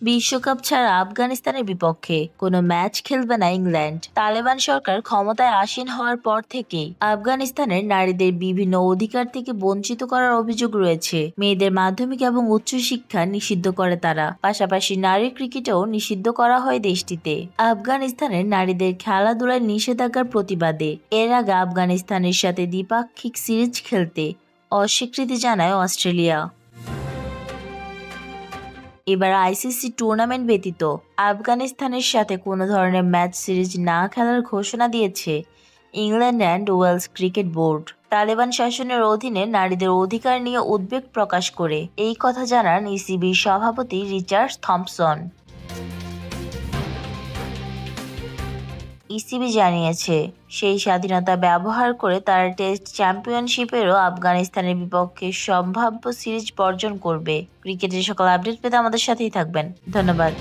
বিশ্বকাপ ছাড়া আফগানিস্তানের বিপক্ষে কোনো ম্যাচ খেলবে না ইংল্যান্ড। তালেবান সরকার ক্ষমতায় আসীন হওয়ার পর থেকেই আফগানিস্তানের নারীদের বিভিন্ন অধিকার থেকে বঞ্চিত করার অভিযোগ রয়েছে। মেয়েদের মাধ্যমিক এবং উচ্চশিক্ষা নিষিদ্ধ করে তারা, পাশাপাশি নারী ক্রিকেটও নিষিদ্ধ করা হয় দেশটিতে। আফগানিস্তানের নারীদের খেলাধুলায় নিষেধাজ্ঞার প্রতিবাদে এর আগে আফগানিস্তানের সাথে দ্বিপাক্ষিক সিরিজ খেলতে অস্বীকৃতি জানায় অস্ট্রেলিয়া। এবার আইসিসি টুর্নামেন্ট ব্যতীত আফগানিস্তানের সাথে কোনো ধরনের ম্যাচ সিরিজ না খেলার ঘোষণা দিয়েছে England and Wales cricket board. Taliban শাসনের অধীনে নারীদের অধিকার নিয়ে উদ্বেগ প্রকাশ করে এই কথা জানান ইসিবির সভাপতি রিচার্ড থম্পসন। ইসিবি জানিয়েছে, সেই স্বাধীনতা ব্যবহার করে তারা টেস্ট চ্যাম্পিয়নশিপেরও আফগানিস্তানের বিপক্ষে সম্ভাব্য সিরিজ বর্জন করবে। ক্রিকেটের সকল আপডেট পেতে আমাদের সাথেই থাকবেন। ধন্যবাদ।